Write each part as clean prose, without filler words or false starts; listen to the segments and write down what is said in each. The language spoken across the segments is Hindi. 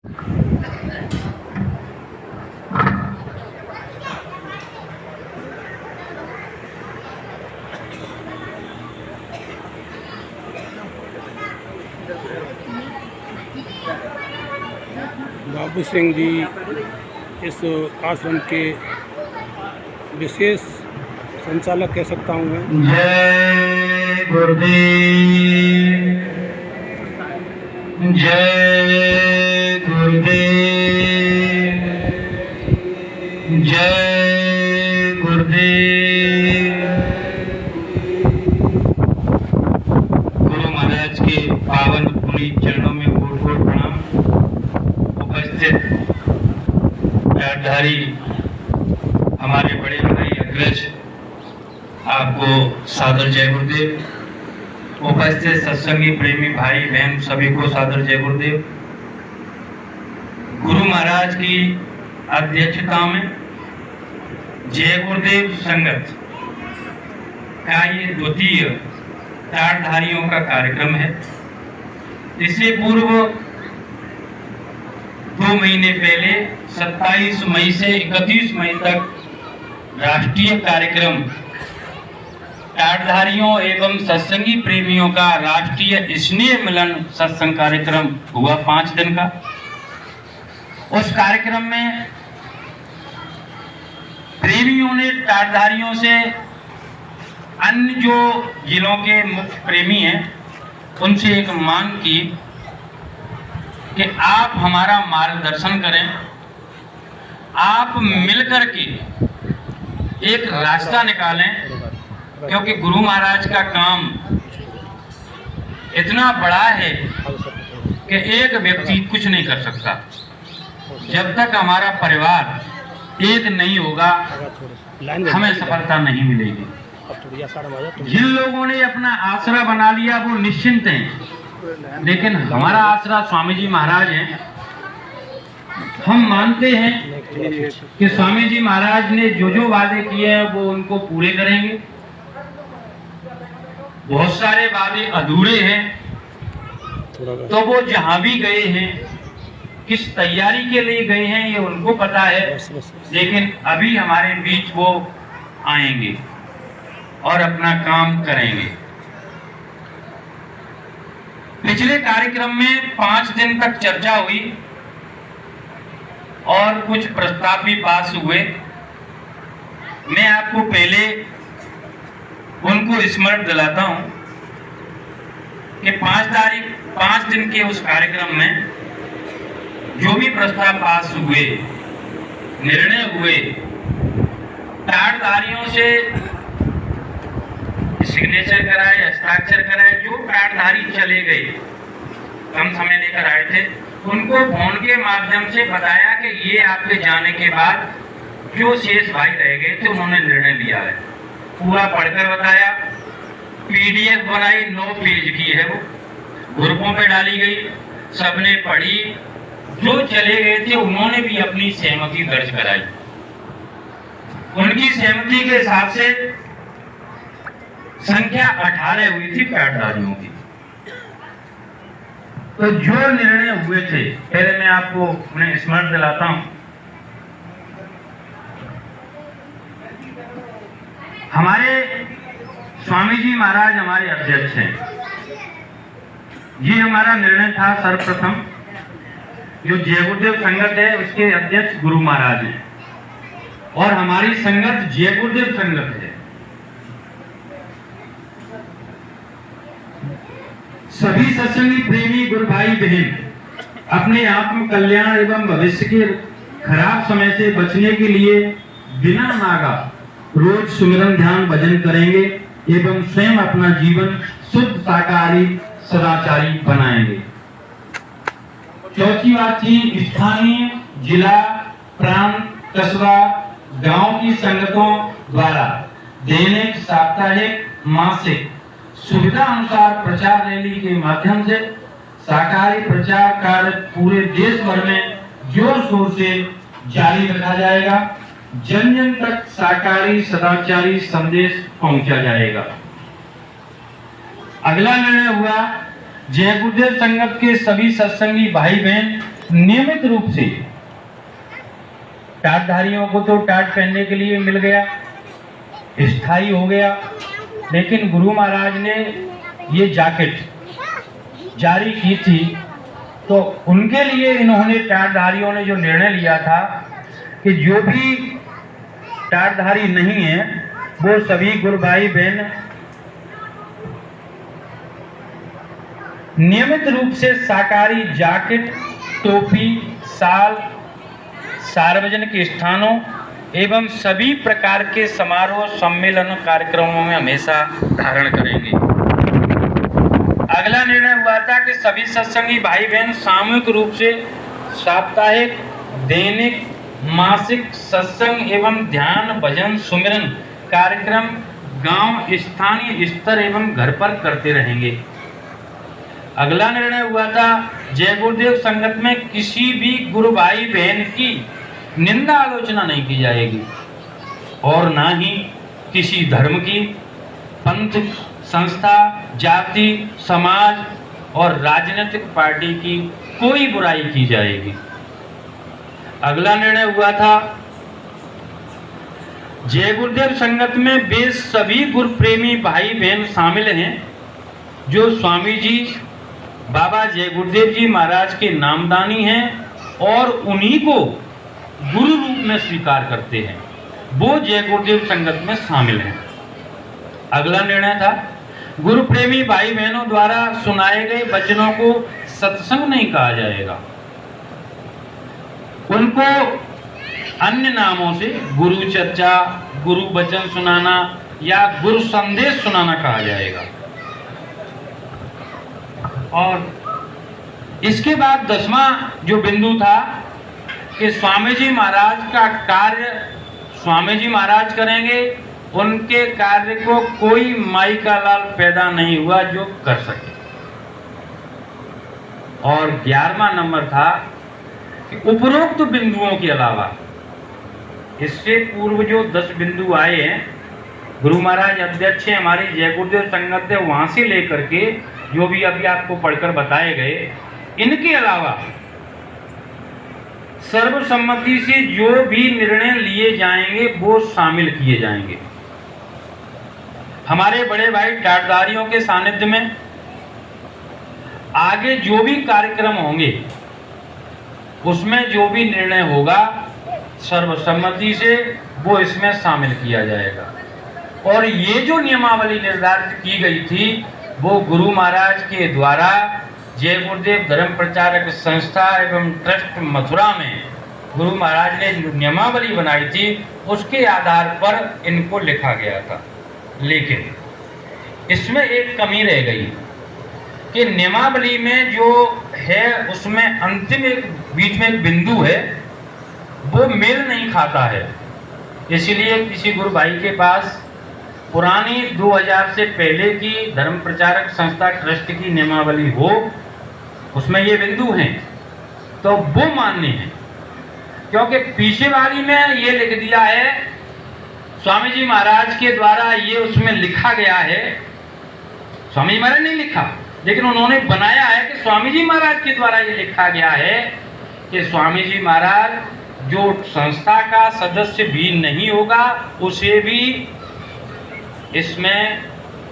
बाबू सिंह जी इस आश्रम के विशेष संचालक कह सकता हूँ मैं। जय गुरुदेव, जय गुरुदेव, जय गुरुदेव। गुरु महाराज के पावन पुनीत चरणों में कोट कोट प्रणाम। उपस्थित पैरधारी हमारे बड़े भाई अग्रज, आपको सादर जय गुरुदेव। उपस्थित सत्संगी प्रेमी भाई बहन सभी को सादर जय गुरुदेव। गुरु महाराज की अध्यक्षता में जय गुरुदेव संगत का ये द्वितीय ताड़धारियों का कार्यक्रम है। इससे पूर्व 2 महीने पहले 27 मई से 31 मई तक राष्ट्रीय कार्यक्रम ताड़धारियों एवं सत्संगी प्रेमियों का राष्ट्रीय स्नेह मिलन सत्संग कार्यक्रम हुआ 5 दिन का। उस कार्यक्रम में प्रेमियों ने ताड़धारियों से, अन्य जो जिलों के मुख्य प्रेमी हैं उनसे एक मांग की कि आप हमारा मार्गदर्शन करें, आप मिलकर के एक रास्ता निकालें, क्योंकि गुरु महाराज का काम इतना बड़ा है कि एक व्यक्ति कुछ नहीं कर सकता। जब तक हमारा परिवार एक नहीं होगा हमें सफलता नहीं मिलेगी। जिन लोगों ने अपना आसरा बना लिया वो निश्चिंत हैं, लेकिन हमारा आसरा स्वामी जी महाराज हैं। हम मानते हैं कि स्वामी जी महाराज ने जो जो वादे किए हैं वो उनको पूरे करेंगे। बहुत सारे वादे अधूरे हैं, तो वो जहां भी गए हैं, किस तैयारी के लिए गए हैं ये उनको पता है, लेकिन अभी हमारे बीच वो आएंगे और अपना काम करेंगे। पिछले कार्यक्रम में 5 दिन तक चर्चा हुई और कुछ प्रस्ताव भी पास हुए। मैं आपको पहले उनको स्मरण दिलाता हूं कि 5 दिन के उस कार्यक्रम में जो भी प्रस्ताव पास हुए, निर्णय हुए, ताड़धारियों से सिग्नेचर कराए, हस्ताक्षर कराए। जो ताड़धारी चले गए, कम समय लेकर आए थे, उनको फोन के माध्यम से बताया कि ये आपके जाने के बाद जो शेष भाई रह गए थे उन्होंने निर्णय लिया है। पूरा पढ़कर बताया, PDF बनाई, 9 पेज की है, वो ग्रुपों पे डाली गई, सबने पढ़ी। जो चले गए थे उन्होंने भी अपनी सहमति दर्ज कराई। उनकी सहमति के हिसाब से संख्या 18 हुई थी ताड़धारियों की। तो जो निर्णय हुए थे, पहले मैं आपको उन्हें स्मरण दिलाता हूं। हमारे स्वामी जी महाराज हमारे अध्यक्ष हैं। ये हमारा निर्णय था सर्वप्रथम। जो जय गुरुदेव संगत है उसके अध्यक्ष गुरु महाराज हैं और हमारी संगत जय गुरुदेव संगत है। सभी सत्संगी प्रेमी गुरु भाई बहन अपने आत्म कल्याण एवं भविष्य के खराब समय से बचने के लिए बिना नागा रोज सुमिरन ध्यान भजन करेंगे एवं स्वयं अपना जीवन शुद्ध शाकाहारी सदाचारी बनाएंगे। चौथी बात थी स्थानीय, जिला, प्रांत, कस्बा, गांव की संगतों द्वारा दैनिक, साप्ताहिक, मासिक सुविधा अनुसार प्रचार रैली के माध्यम से शाकाहारी प्रचार कार्य पूरे देश भर में जोर शोर से जारी रखा जाएगा। जन जन तक शाकाहारी सदाचारी संदेश पहुंचा जाएगा। अगला निर्णय हुआ जय गुरुदेव संगत के सभी सत्संगी भाई बहन नियमित रूप से, टाटधारियों को तो टाट पहनने के लिए मिल गया, स्थायी हो गया, लेकिन गुरु महाराज ने ये जैकेट जारी की थी, तो उनके लिए इन्होंने टाटधारियों ने जो निर्णय लिया था कि जो भी टाटधारी नहीं है वो सभी गुरु भाई बहन नियमित रूप से शाकाहारी जैकेट, टोपी, शाल सार्वजनिक स्थानों एवं सभी प्रकार के समारोह, सम्मेलन, कार्यक्रमों में हमेशा धारण करेंगे। अगला निर्णय हुआ था कि सभी सत्संगी भाई बहन सामूहिक रूप से साप्ताहिक, दैनिक, मासिक सत्संग एवं ध्यान, भजन, सुमिरन कार्यक्रम गांव, स्थानीय स्तर एवं घर पर करते रहेंगे। अगला निर्णय हुआ था जय गुरुदेव संगत में किसी भी गुरु भाई बहन की निंदा आलोचना नहीं की जाएगी और ना ही किसी धर्म की, पंथ, संस्था, जाति, समाज और राजनीतिक पार्टी की कोई बुराई की जाएगी। अगला निर्णय हुआ था जय गुरुदेव संगत में वे सभी गुरु प्रेमी भाई बहन शामिल हैं जो स्वामी जी बाबा जय गुरुदेव जी महाराज के नामदानी हैं और उन्हीं को गुरु रूप में स्वीकार करते हैं, वो जय गुरुदेव संगत में शामिल हैं। अगला निर्णय था गुरु प्रेमी भाई बहनों द्वारा सुनाए गए वचनों को सत्संग नहीं कहा जाएगा, उनको अन्य नामों से गुरु चर्चा, गुरु वचन सुनाना या गुरु संदेश सुनाना कहा जाएगा। और इसके बाद 10वां जो बिंदु था कि स्वामी जी महाराज का कार्य स्वामी जी महाराज करेंगे, उनके कार्य को कोई माई का लाल पैदा नहीं हुआ जो कर सके। और 11वां नंबर था कि उपरोक्त बिंदुओं के अलावा इससे पूर्व जो 10 बिंदु आए हैं, गुरु महाराज अध्यक्ष हैं हमारी जय गुरुदेव संगत है, वहां से लेकर के जो भी अभी आपको पढ़कर बताए गए, इनके अलावा सर्वसम्मति से जो भी निर्णय लिए जाएंगे वो शामिल किए जाएंगे। हमारे बड़े भाई टाटधारियों के सानिध्य में आगे जो भी कार्यक्रम होंगे उसमें जो भी निर्णय होगा सर्वसम्मति से वो इसमें शामिल किया जाएगा। और ये जो नियमावली निर्धारित की गई थी वो गुरु महाराज के द्वारा जय गुरुदेव धर्म प्रचारक संस्था एवं ट्रस्ट मथुरा में गुरु महाराज ने जो नियमावली बनाई थी उसके आधार पर इनको लिखा गया था। लेकिन इसमें एक कमी रह गई कि नियमावली में जो है उसमें अंतिम एक बीच में एक बिंदु है वो मेल नहीं खाता है। इसलिए किसी गुरु भाई के पास पुरानी 2000 से पहले की धर्म प्रचारक संस्था ट्रस्ट की नियमावली हो, उसमें ये बिंदु हैं तो वो मान्य है, क्योंकि पीछे वाली में ये लिख दिया है स्वामी जी महाराज के द्वारा, ये उसमें लिखा गया है। स्वामी जी महाराज नहीं लिखा, लेकिन उन्होंने बनाया है कि स्वामी जी महाराज के द्वारा ये लिखा गया है कि स्वामी जी महाराज जो संस्था का सदस्य भी नहीं होगा उसे भी इसमें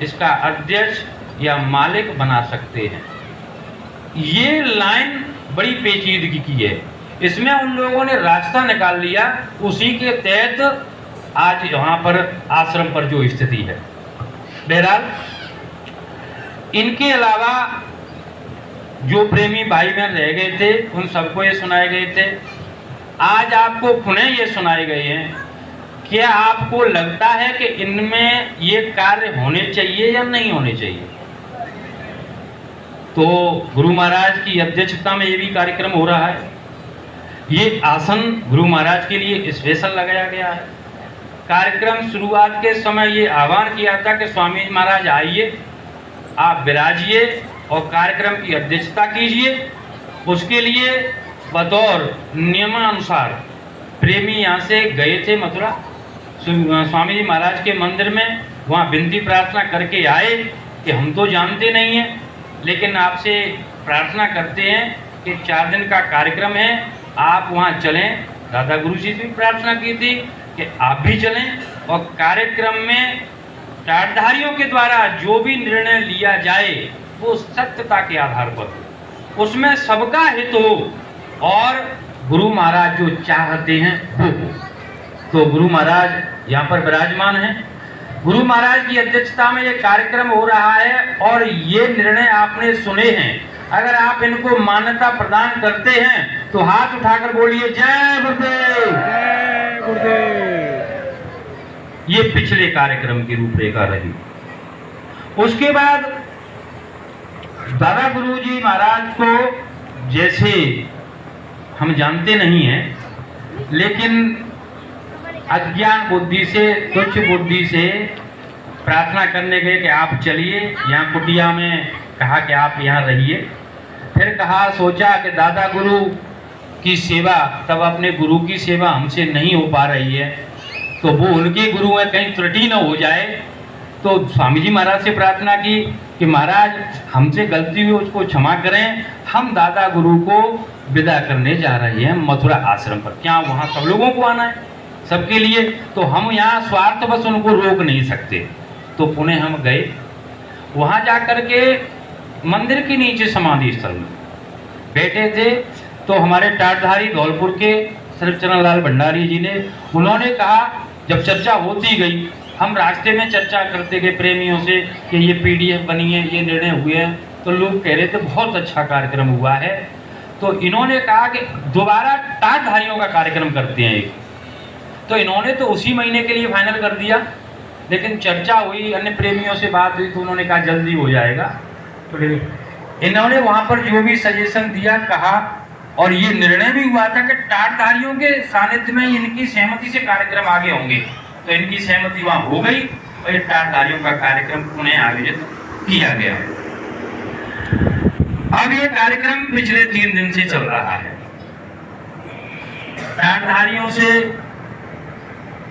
इसका अध्यक्ष या मालिक बना सकते हैं। ये लाइन बड़ी पेचीदगी की है, इसमें उन लोगों ने रास्ता निकाल लिया, उसी के तहत आज वहां पर आश्रम पर जो स्थिति है। बहरहाल इनके अलावा जो प्रेमी भाई बहन रह गए थे उन सबको ये सुनाए गए थे। आज आपको पुनः ये सुनाए गए हैं। क्या आपको लगता है कि इनमें ये कार्य होने चाहिए या नहीं होने चाहिए? तो गुरु महाराज की अध्यक्षता में ये भी कार्यक्रम हो रहा है। ये आसन गुरु महाराज के लिए स्पेशल लगाया गया है। कार्यक्रम शुरुआत के समय ये आह्वान किया था कि स्वामी महाराज आइए, आप विराजिए और कार्यक्रम की अध्यक्षता कीजिए। उसके लिए बतौर नियमानुसार प्रेमी यहाँ से गए थे मथुरा, स्वामी जी महाराज के मंदिर में, वहाँ विनती प्रार्थना करके आए कि हम तो जानते नहीं हैं, लेकिन आपसे प्रार्थना करते हैं कि 4 दिन का कार्यक्रम है, आप वहाँ चलें। दादा गुरु जी से भी प्रार्थना की थी कि आप भी चलें और कार्यक्रम में टाटधारियों के द्वारा जो भी निर्णय लिया जाए वो सत्यता के आधार पर हो, उसमें सबका हित हो और गुरु महाराज जो चाहते हैं वो हो। तो गुरु महाराज यहाँ पर विराजमान हैं। गुरु महाराज की अध्यक्षता में ये कार्यक्रम हो रहा है और ये निर्णय आपने सुने हैं। अगर आप इनको मान्यता प्रदान करते हैं तो हाथ उठाकर बोलिए जय गुरुदेव, जय गुरुदेव। ये पिछले कार्यक्रम की रूपरेखा रही। उसके बाद दादा गुरु जी महाराज को जैसे हम जानते नहीं हैं, लेकिन अज्ञान बुद्धि से, तुच्छ बुद्धि से प्रार्थना करने गए कि आप चलिए। यहाँ कुटिया में कहा कि आप यहाँ रहिए। फिर कहा, सोचा कि दादा गुरु की सेवा, तब अपने गुरु की सेवा हमसे नहीं हो पा रही है, तो वो उनके गुरु में कहीं त्रुटि न हो जाए। तो स्वामी जी महाराज से प्रार्थना की कि महाराज हमसे गलती हुई उसको क्षमा करें, हम दादा गुरु को विदा करने जा रहे हैं मथुरा आश्रम पर। क्या वहाँ सब लोगों को आना है? सबके लिए। तो हम यहाँ स्वार्थ बस उनको रोक नहीं सकते। तो पुणे हम गए, वहाँ जा कर के मंदिर के नीचे समाधि स्थल में बैठे थे। तो हमारे टाटधारी धौलपुर के श्रीचरण लाल भंडारी जी ने, उन्होंने कहा, जब चर्चा होती गई, हम रास्ते में चर्चा करते गए प्रेमियों से कि ये PDF बनी है, ये निर्णय हुए हैं, तो लोग कह रहे थे बहुत अच्छा कार्यक्रम हुआ है। तो इन्होंने कहा कि दोबारा टाटधारियों का कार्यक्रम करते हैं एक। तो इन्होंने तो उसी महीने के लिए फाइनल कर दिया, लेकिन चर्चा हुई, अन्य प्रेमियों से बात हुई, तो उन्होंने कहा जल्दी हो जाएगा। तो इन्होंने वहाँ पर जो भी सजेशन दिया कहा, और ये निर्णय भी हुआ था कि टाटधारियों के सानिध्य में इनकी सहमति से कार्यक्रम आगे होंगे। तो इनकी सहमति वहाँ हो गई और ये टाटधारियों का कार्यक्रम पुणे आयोजित किया गया। अब ये कार्यक्रम पिछले 3 दिन से चल रहा है। टाटधारियों से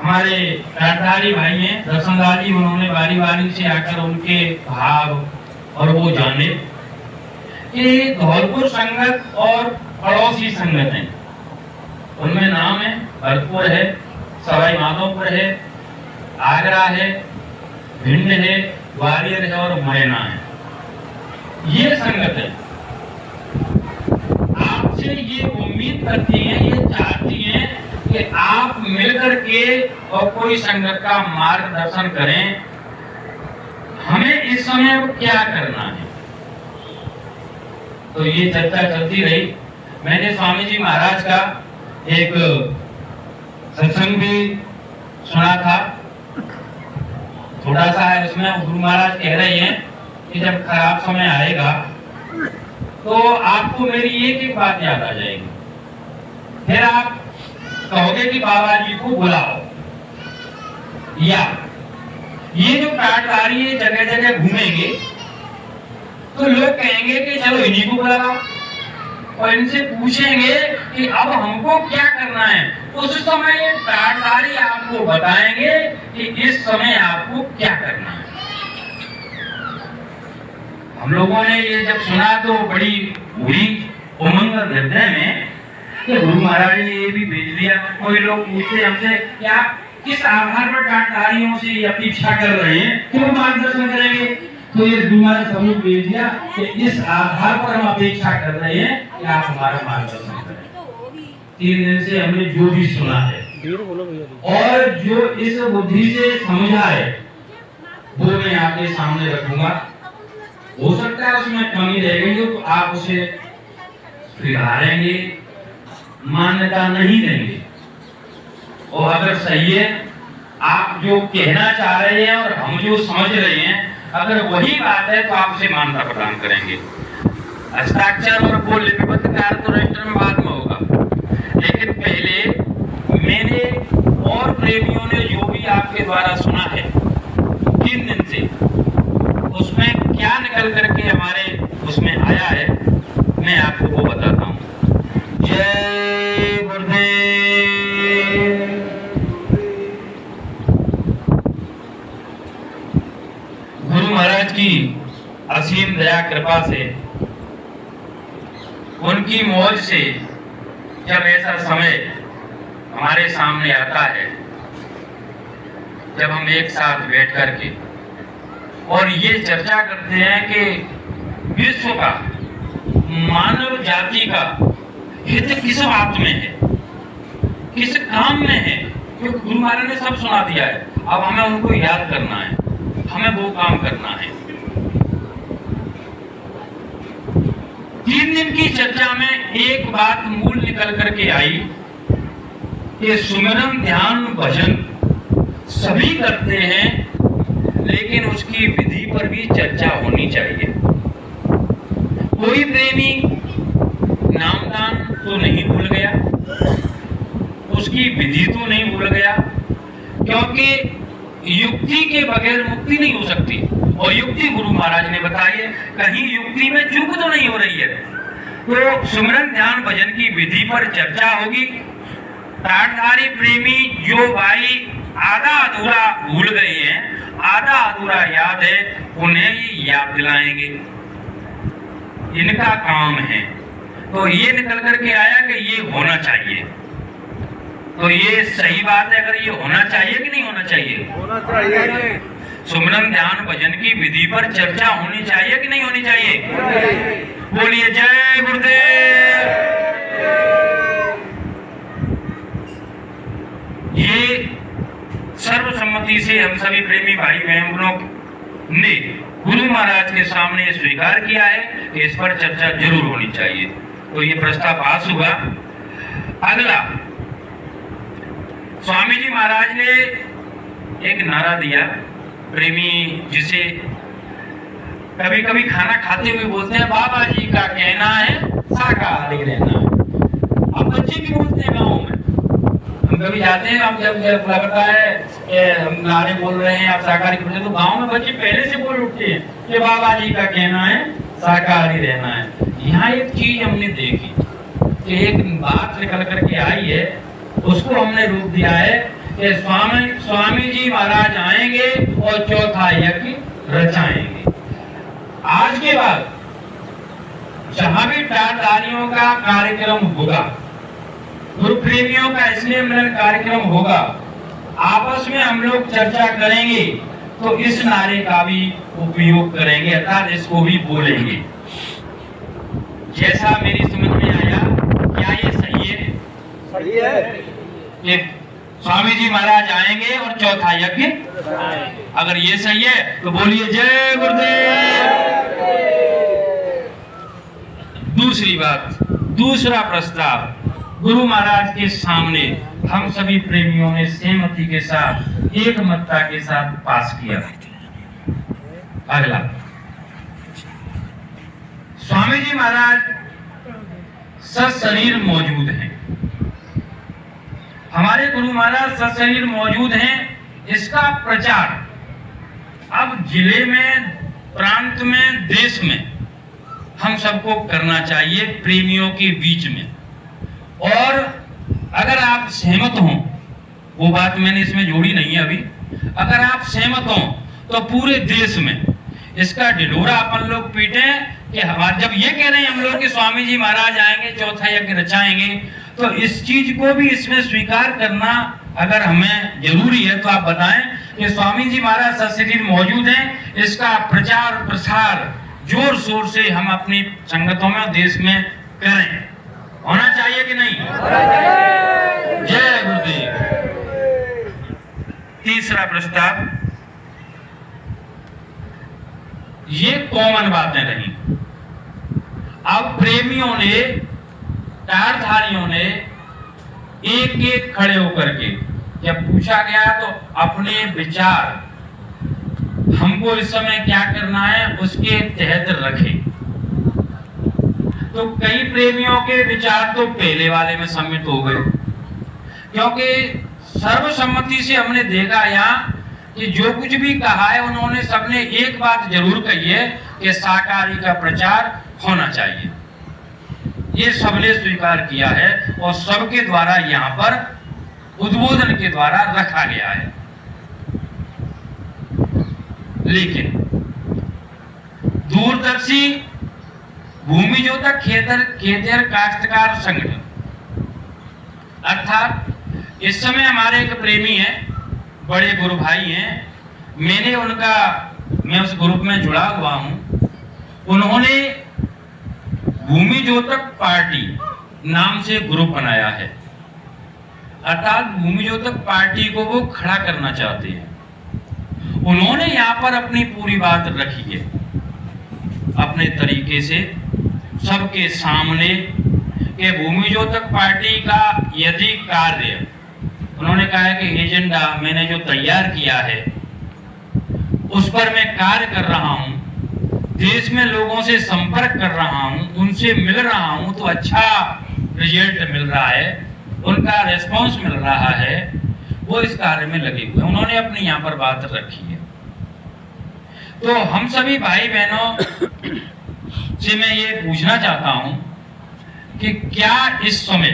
हमारे टाटधारी भाई हैं दर्शनलाल जी, उन्होंने बारी बारी से आकर उनके भाव और वो जाने कि धौलपुर संगत और पड़ोसी संगत हैं, उनमें नाम है भरतपुर है, सवाई माधोपुर है, आगरा है, भिंड है, ग्वालियर है और मुरैना है। ये संगत है। आपसे ये उम्मीद करती हैं, ये चाहती हैं कि आप मिलकर के और कोई संगत का मार्गदर्शन करें। हमें इस समय क्या करना है, तो ये चर्चा चलती रही। मैंने स्वामी जी महाराज का एक सत्संग भी सुना था, थोड़ा सा है उसमें। गुरु महाराज कह रहे हैं कि जब खराब समय आएगा तो आपको मेरी एक बात याद आ जाएगी, फिर आप कहोगे कि बाबा जी को बुलाओ। या ये जो टाटधारी है जगह जगह घूमेंगे तो लोग कहेंगे कि चलो इन्हीं को बुलाओ, और इनसे पूछेंगे कि अब हमको क्या करना है। उस समय ये टाटधारी आपको बताएंगे कि इस समय आपको क्या करना है। हम लोगों ने ये जब सुना तो बड़ी हुई उमंग हृदय में कि गुरु महाराज ने ये भी भेज दिया। कोई लोग पूछते हमसे कि आप किस आधार पर टाटधारियों से ये अपेक्षा कर रहे हैं, क्यों मार्गदर्शन करेंगे? तो ये गुरु महाराज समूह भेज दिया कि इस आधार पर हम अपेक्षा कर रहे हैं कि आप हमारा मार्गदर्शन करें। 3 दिन से हमने जो भी सुना है और जो इस बुद्धि से समझा है वो मैं आपके सामने रखूंगा। हो सकता है उसमें कमी रह गई हो तो आप उसे सुधारेंगे, मान्यता नहीं देंगे, और अगर सही है आप जो कहना चाह रहे हैं और हम जो समझ रहे हैं, अगर वही बात है तो आप उसे मान्यता प्रदान करेंगे। हस्ताक्षर और वो लिपिबद्ध कार्य तो रजिस्टर में बाद में होगा, लेकिन पहले मैंने और प्रेमियों ने जो भी आपके द्वारा सुना है 3 दिन से, उसमें क्या निकल करके हमारे उसमें आया है मैं आपको वो बताता हूँ। जय गुरुदेव। गुरु महाराज की असीम दया कृपा कृपा से, उनकी मौज से जब ऐसा समय हमारे सामने आता है, जब हम एक साथ बैठ करके और ये चर्चा करते हैं कि विश्व का, मानव जाति का हित किस बात में है, किस काम में है, क्योंकि गुरु महाराज ने सब सुना दिया है। अब हमें उनको याद करना है, हमें वो काम करना है। 3 दिन की चर्चा में एक बात मूल निकल करके आई कि सुमिरन ध्यान भजन सभी करते हैं, लेकिन उसकी विधि पर भी चर्चा होनी चाहिए। कोई प्रेमी नामदान तो नहीं भूल गया, उसकी विधि तो नहीं भूल गया, क्योंकि युक्ति के बगैर मुक्ति नहीं हो सकती। और युक्ति गुरु महाराज ने बताई है, कहीं युक्ति में चूक तो नहीं हो रही है। तो सुमिरन ध्यान भजन की विधि पर चर्चा होगी। टाटधारी प्रेमी जो भाई आधा अधूरा भूल गए हैं, आधा अधूरा याद है, उन्हें ये याद दिलाएंगे, इनका काम है। तो ये निकल करके आया कि ये होना चाहिए। तो ये सही बात है, अगर ये होना चाहिए कि नहीं होना चाहिए? होना चाहिए। सुमिरन ध्यान भजन की विधि पर चर्चा होनी चाहिए कि नहीं होनी चाहिए? बोलिए जय गुरुदेव। ये सर्वसम्मति से हम सभी प्रेमी भाई बहनों ने गुरु महाराज के सामने स्वीकार किया है कि इस पर चर्चा जरूर होनी चाहिए। तो ये प्रस्ताव पास हुआ। अगला, स्वामी जी महाराज ने एक नारा दिया, प्रेमी जिसे कभी कभी खाना खाते हुए बोलते हैं, बाबा जी का कहना है शाकाहारी रहना है। अब बच्चे भी बोलते हैं गाँव में, हम कभी जाते हैं, हम जब लगता है हम नारे बोल रहे हैं आप शाकाहारी बोलते, तो गाँव में बच्चे पहले से बोल उठते हैं कि बाबा जी का कहना है शाकाहारी रहना है। यहाँ एक चीज हमने देखी कि एक बात निकल करके आई है, उसको हमने रूप दिया है कि स्वामी जी महाराज आएंगे और चौथा यज्ञ रचाएंगे। आज के बाद जहां भी टाटधारियों का कार्यक्रम होगा, गुरु प्रेमियों का स्नेह मिलन कार्यक्रम होगा, आपस में हम लोग चर्चा करेंगे तो इस नारे का भी उपयोग करेंगे, अर्थात इसको भी बोलेंगे। जैसा मेरी समझ में आया, क्या ये सही है? सही है कि स्वामी जी महाराज आएंगे और चौथा यज्ञ? अगर ये सही है तो बोलिए जय गुरुदेव। दूसरी बात, दूसरा प्रस्ताव गुरु महाराज के सामने हम सभी प्रेमियों ने सहमति के साथ, एकमतता के साथ पास किया। अगला, स्वामी जी महाराज सशरीर मौजूद हैं, हमारे गुरु महाराज सशरीर मौजूद हैं। इसका प्रचार अब जिले में, प्रांत में, देश में हम सबको करना चाहिए, प्रेमियों के बीच में। और अगर आप सहमत हो, वो बात मैंने इसमें जोड़ी नहीं है अभी, अगर आप सहमत हो तो पूरे देश में इसका ढिढोरा अपन लोग पीटे कि हमारे, जब ये कह रहे हैं हम लोग कि स्वामी जी महाराज आएंगे चौथा यज्ञ रचाएंगे, तो इस चीज को भी इसमें स्वीकार करना अगर हमें जरूरी है तो आप बताएं कि स्वामी जी महाराज सशरीर मौजूद हैं। इसका प्रचार प्रसार जोर शोर से हम अपनी संगतों में और देश में करें। होना चाहिए कि नहीं? जय गुरुदेव। तीसरा प्रस्ताव, ये कॉमन बातें रही। अब प्रेमियों ने, टाटधारियों ने एक एक खड़े होकर के जब पूछा गया तो अपने विचार, हमको इस समय क्या करना है, उसके तहत रखे। तो कई प्रेमियों के विचार तो पहले वाले में सम्मिलित हो गए, क्योंकि सर्वसम्मति से हमने देखा यहाँ कि जो कुछ भी कहा है उन्होंने सबने एक बात जरूर कही है कि शाकाहारी का प्रचार होना चाहिए। ये सबने स्वीकार किया है और सबके द्वारा यहाँ पर उद्बोधन के द्वारा रखा गया है। लेकिन दूरदर्शी जोतक खेतर काश्तकार संगठन, अर्थात इस समय हमारे एक प्रेमी हैं, बड़े गुरु भाई हैं, मैं उस ग्रुप में जुड़ा हुआ हूं। उन्होंने भूमि जोतक पार्टी नाम से ग्रुप बनाया है, अर्थात भूमि जोतक पार्टी को वो खड़ा करना चाहते हैं। उन्होंने यहाँ पर अपनी पूरी बात रखी है अपने तरीके से सबके सामने कि भूमि जोतक पार्टी का यदि कार्य, उन्होंने कहा है कि एजेंडा मैंने जो तैयार किया है उस पर मैं कार्य कर रहा हूं, देश में लोगों से संपर्क कर रहा हूं, उनसे मिल रहा हूं, तो अच्छा रिजल्ट मिल रहा है, उनका रेस्पॉन्स मिल रहा है, वो इस कार्य में लगे हुए। उन्होंने अपनी यहाँ पर बात रखी है। तो हम सभी भाई बहनों से मैं ये पूछना चाहता हूं कि क्या इस समय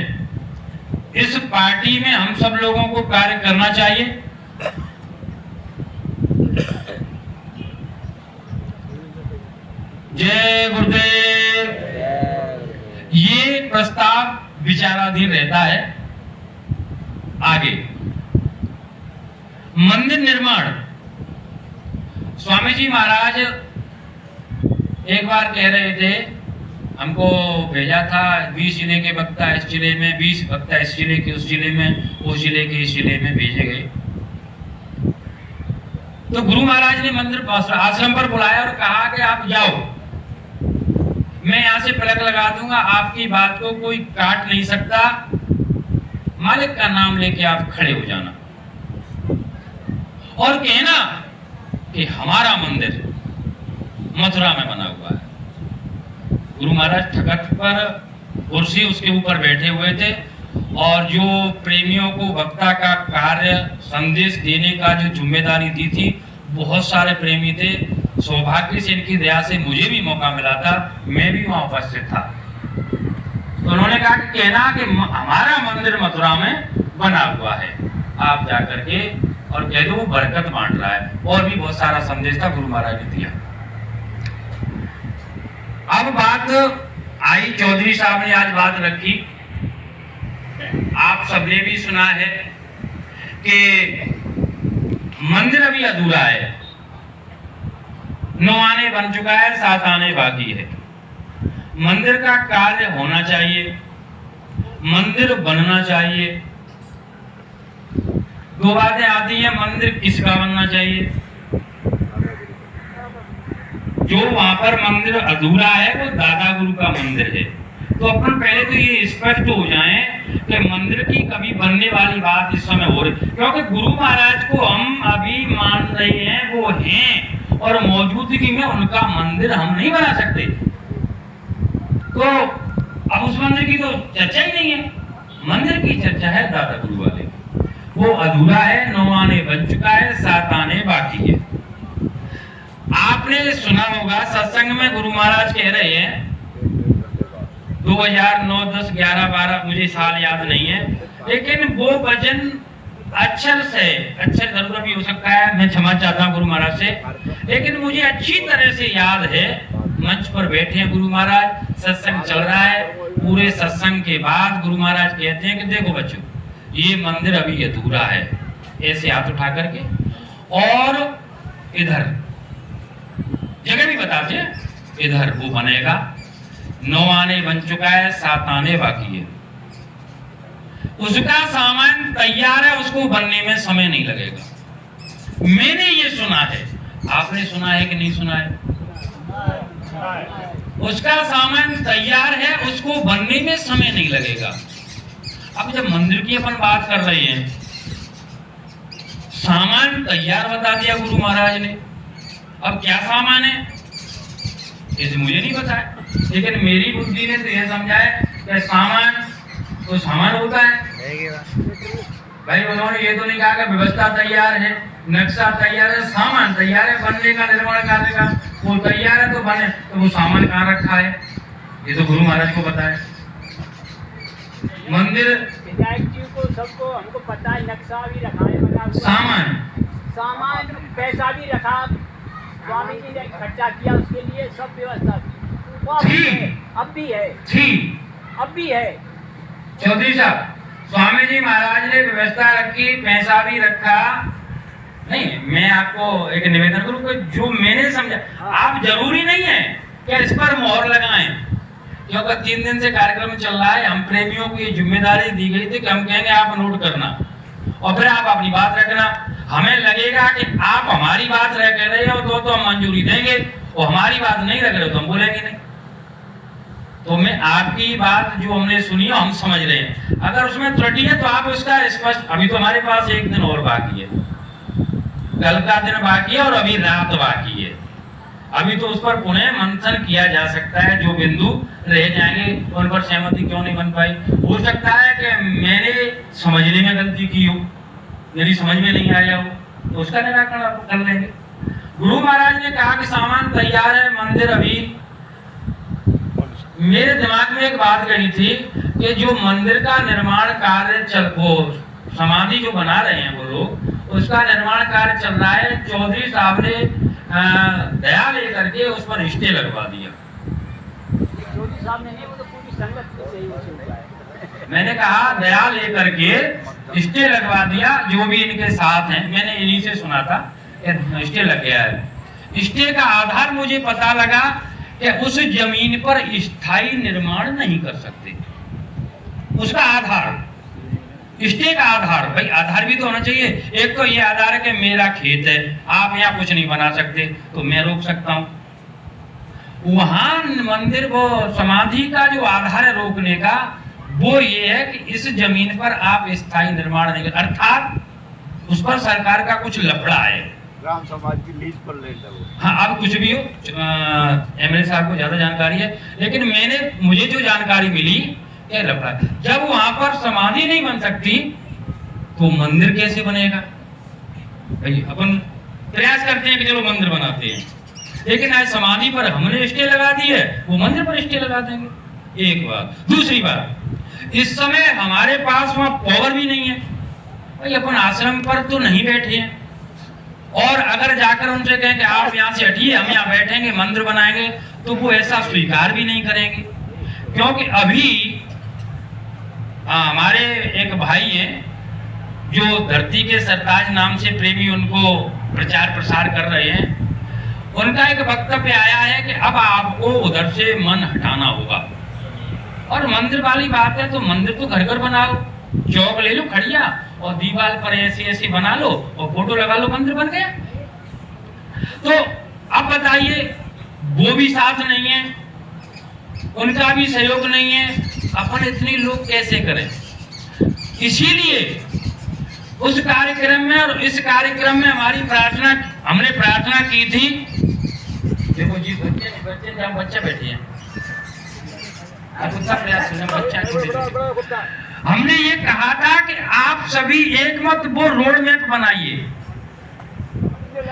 इस पार्टी में हम सब लोगों को कार्य करना चाहिए? जय गुरुदेव। ये प्रस्ताव विचाराधीन रहता है। आगे मंदिर निर्माण, स्वामी जी महाराज एक बार कह रहे थे, हमको भेजा था 20 जिले के वक्ता इस जिले में, 20 वक्ता इस जिले के उस जिले में, उस जिले के इस जिले में भेजे गए। तो गुरु महाराज ने मंदिर आश्रम पर बुलाया और कहा कि आप जाओ, मैं यहां से पलक लगा दूंगा, आपकी बात को कोई काट नहीं सकता, मालिक का नाम लेके आप खड़े हो जाना और कहना कि हमारा मंदिर मथुरा में बना हुआ है। गुरु महाराज तख्त पर कुर्सी उसके ऊपर बैठे हुए थे और जो प्रेमियों को वक्ता का कार्य संदेश देने का जो जिम्मेदारी दी थी, बहुत सारे प्रेमी थे। सौभाग्य से इनकी दया से मुझे भी मौका मिला था, मैं भी वहां उपस्थित था। तो उन्होंने कहा कि कहना कि हमारा मंदिर मथुरा में बना हुआ है, आप जाकर के और कह दो वो बरकत बांट रहा है। और भी बहुत सारा संदेश था गुरु महाराज ने दिया। अब बात आई, चौधरी साहब ने आज बात रखी, आप सबने भी सुना है कि मंदिर अभी अधूरा है, 9 आने बन चुका है, 7 आने बाकी है। मंदिर का कार्य होना चाहिए, मंदिर बनना चाहिए। 2 बातें आती हैं, मंदिर किसका बनना चाहिए। जो वहां पर मंदिर अधूरा है वो दादा गुरु का मंदिर है। तो अपन पहले तो ये स्पष्ट हो जाएं कि मंदिर की कभी बनने वाली बात इस समय हो रही, क्योंकि गुरु महाराज को हम अभी मान रहे हैं वो हैं और मौजूदगी में उनका मंदिर हम नहीं बना सकते। तो अब उस मंदिर की तो चर्चा ही नहीं है, मंदिर की चर्चा है दादा गुरु वाले। वो अधूरा है, 9 आने बन चुका है, 7 आने बाकी है। आपने सुना होगा सत्संग में गुरु महाराज कह रहे हैं 2009, 10, 11, 12 मुझे साल याद नहीं है, लेकिन वो वचन अक्षर से, अक्षर जरूर भी हो सकता है, मैं क्षमा चाहता हूँ गुरु महाराज से, लेकिन मुझे अच्छी तरह से याद है। मंच पर बैठे हैं गुरु महाराज, सत्संग चल रहा है, पूरे सत्संग के बाद गुरु महाराज कहते हैं कि देखो बच्चों, ये मंदिर अभी अधूरा है, ऐसे हाथ उठा करके, और इधर जगह भी बताते हैं, इधर वो बनेगा, 9 आने बन चुका है, 7 आने बाकी है। उसका सामान तैयार है, उसको बनने में समय नहीं लगेगा। मैंने ये सुना है, आपने सुना है कि नहीं सुना है? उसका सामान तैयार है, उसको बनने में समय नहीं लगेगा। अब जब मंदिर की अपन बात कर रहे हैं, सामान तैयार बता दिया गुरु महाराज ने, अब क्या सामान है इसे मुझे नहीं पता है, लेकिन मेरी बुद्धि ने तो यह समझा है कि सामान तो सामान होता है भाई। उन्होंने ये तो नहीं कहा कि व्यवस्था तैयार है, नक्शा तैयार है, सामान तैयार है, बनने का, निर्माण करने का वो तैयार है, तो बने, तो वो सामान कहाँ रखा है ये तो गुरु महाराज को पता है। मंदिर विधायक जी को सबको हमको पता है, नक्शा भी रखा है, बना हुआ सामान पैसा भी रखा, स्वामी जी ने खर्चा किया उसके लिए, सब व्यवस्था थी। अब भी है, थी, अब भी है। चौधरी साहब, स्वामी जी महाराज ने व्यवस्था रखी, पैसा भी रखा। नहीं, मैं आपको एक निवेदन करूं कि जो मैंने समझा, आप जरूरी नहीं है कि इस पर मोहर लगाएं, क्योंकि 3 दिन से कार्यक्रम चल रहा है। हम प्रेमियों को ये जिम्मेदारी दी गई थी कि हम कहेंगे आप नोट करना और फिर आप अपनी बात रखना। हमें लगेगा कि आप हमारी बात रह कह रहे हो तो हम मंजूरी देंगे, और हमारी बात नहीं रख रहे हो तो हम बोलेंगे नहीं। तो मैं आपकी बात जो हमने सुनी हम समझ रहे हैं, अगर उसमें त्रुटि है तो आप उसका स्पष्ट, अभी तो हमारे पास 1 दिन और बाकी है, कल का दिन बाकी है और अभी रात बाकी है। अभी तो उस पर पुनः मंथन किया जा सकता है, जो बिंदु रह जाएंगे उन पर सहमति क्यों नहीं बन पाई। हो सकता है कि मैंने समझने में गलती की हो, मेरी समझ में नहीं आया हो, तो उसका निराकरण आप कर लेंगे। गुरु महाराज ने कहा कि सामान तैयार है, मंदिर अभी, मेरे दिमाग में एक बात गई थी कि जो मंदिर का निर्माण कार्य चल, वो समाधि जो बना रहे हैं वो लोग, उसका निर्माण कार्य चल रहा है। चौधरी साहब ने दया लेकर के उस पर स्टे लगवा दिया। चौधरी साहब ने नहीं, वो तो पूरी संगत से ही हुआ है। मैंने कहा दया लेकर के स्टे लगवा दिया, जो भी इनके साथ हैं, मैंने इन्हीं से सुना था स्टे लग गया है। स्टे का आधार मुझे पता लगा कि उस जमीन पर स्थायी निर्माण नहीं कर सकते। उसका आधार, स्टे का आधार, भाई आधार भी तो होना चाहिए। एक तो ये आधार है कि मेरा खेत है, आप यहाँ कुछ नहीं बना सकते, तो मैं रोक सकता हूं। वहां मंदिर, वो समाधि का जो आधार है रोकने का, वो ये है कि इस जमीन पर आप स्थायी निर्माण नहीं, अर्थात उस पर सरकार का कुछ लफड़ा है, ग्राम समाज की लीज पर लैंड है वो। हाँ, अब कुछ भी हो, एमएलए साहब को ज्यादा जानकारी है, लेकिन मुझे जो जानकारी मिली क्या लफड़ा, जब वहां पर समाधि नहीं बन सकती तो मंदिर कैसे बनेगा। भाई अपन प्रयास करते हैं कि चलो मंदिर बनाते हैं, लेकिन आज समाधि पर हमने स्टे लगा दी है, वो मंदिर पर स्टे लगा देंगे। एक बात। दूसरी बात, इस समय हमारे पास वहां पावर भी नहीं है। भाई अपन आश्रम पर तो नहीं बैठे हैं, और अगर जाकर उनसे कहें कि आप यहाँ से हटिए, हम यहाँ बैठेंगे, मंदिर बनाएंगे, तो वो ऐसा स्वीकार भी नहीं करेंगे। क्योंकि अभी हमारे एक भाई हैं जो धरती के सरताज नाम से प्रेमी उनको प्रचार प्रसार कर रहे हैं, उनका एक वक्तव्य आया है कि अब आपको उधर से मन हटाना होगा। और मंदिर वाली बात है तो मंदिर तो घर घर बनाओ, चौक ले लो खड़िया और दीवार पर ऐसे ऐसे बना लो और फोटो लगा लो, मंदिर बन गया। तो अब बताइए, वो भी साथ नहीं है, उनका भी सहयोग नहीं है, अपन इतने लोग कैसे करें। इसीलिए उस कार्यक्रम में और इस कार्यक्रम में हमारी प्रार्थना, हमने प्रार्थना की थी। देखो जी, बच्चे जहाँ बच्चे बैठे हैं, बच्चा, हमने ये कहा था कि आप सभी एक मत वो रोड मैप बनाइए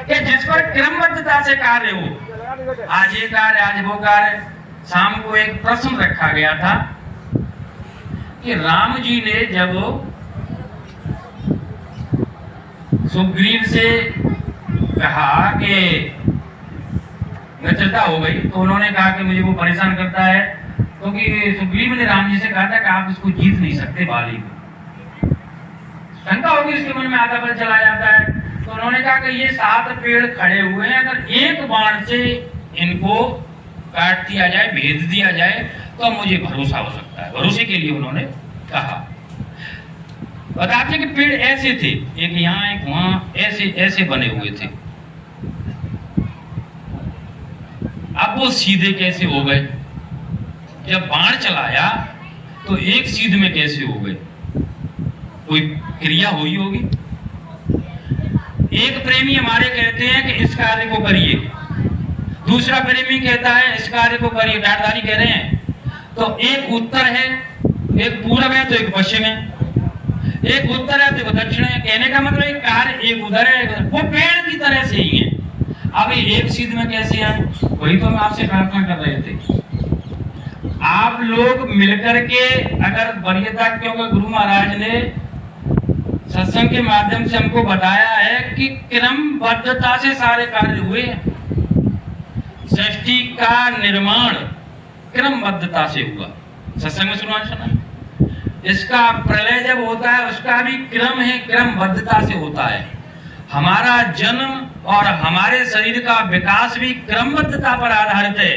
कि जिस पर क्रमबद्धता से कार्य हो। आज ये कार्य, आज वो कार्य। शाम को एक प्रश्न रखा गया था कि राम जी ने जब सुग्रीव से कहा कि मित्रता हो गई, तो उन्होंने कहा कि मुझे वो परेशान करता है, क्योंकि सुग्रीव ने राम जी से कहा था कि आप इसको जीत नहीं सकते बाली को। शंका होगी उसके मन में, आधा बल चला जाता है। तो उन्होंने कहा कि ये 7 पेड़ खड़े हुए हैं, अगर एक बाण से इनको काट दिया जाए, भेद दिया जाए, तो मुझे भरोसा हो सकता है। भरोसे के लिए उन्होंने कहा। बताते कि पेड़ ऐसे थे, एक यहाँ एक वहां, ऐसे ऐसे बने हुए थे। अब वो सीधे कैसे हो गए? जब बाण चलाया तो एक सीध में कैसे हो गए? कोई क्रिया हुई होगी। एक प्रेमी हमारे कहते हैं कि इस कार्य को करिए, दूसरा प्रेमी कहता है इस कार्य को करिए, डारदारी कह रहे हैं। तो एक उत्तर है, एक पूरब है तो एक पश्चिम है, एक उत्तर है तो एक दक्षिण है। कहने का मतलब एक कार्य एक उधर है, एक उधर। वो पेड़ की तरह से ही है। अब एक सीध में कैसे आए? वही तो हम आपसे प्रार्थना कर रहे थे, आप लोग मिलकर के अगर वरीयता, क्योंकि गुरु महाराज ने सत्संग के माध्यम से हमको बताया है कि क्रमबद्धता से सारे कार्य हुए। सृष्टि का निर्माण क्रमबद्धता से हुआ। सत्संग में सुना, इसका प्रलय जब होता है उसका भी क्रम है, क्रमबद्धता से होता है। हमारा जन्म और हमारे शरीर का विकास भी क्रमबद्धता पर आधारित है।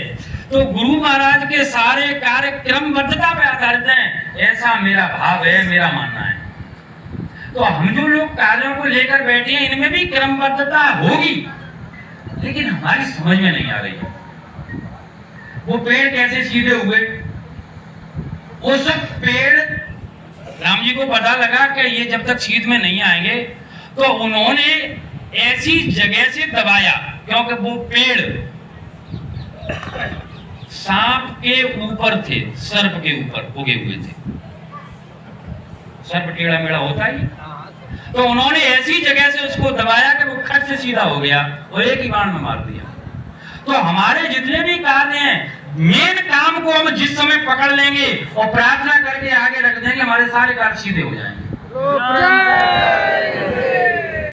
तो गुरु महाराज के सारे कार्य क्रमबद्धता पर आधारित हैं, ऐसा मेरा भाव है, मेरा मानना है। तो हम जो लोग कार्यों को लेकर बैठे हैं इनमें भी क्रमबद्धता होगी, लेकिन हमारी समझ में नहीं आ रही है। वो पेड़ कैसे सीधे हुए? उस पेड़, राम जी को पता लगा कि ये जब तक सीध में नहीं आएंगे, तो उन्होंने ऐसी जगह से दबाया, क्योंकि वो पेड़ सांप के ऊपर थे, सर्प के ऊपर उगे हुए थे। सर्प टेढ़ा मेढ़ा होता ही, तो उन्होंने ऐसी जगह से उसको दबाया कि वो खट से सीधा हो गया और एक ही बाण में मार दिया। तो हमारे जितने भी कार्य हैं, मेन काम को हम जिस समय पकड़ लेंगे और प्रार्थना करके आगे रख देंगे, हमारे सारे कार्य सीधे हो जाएंगे।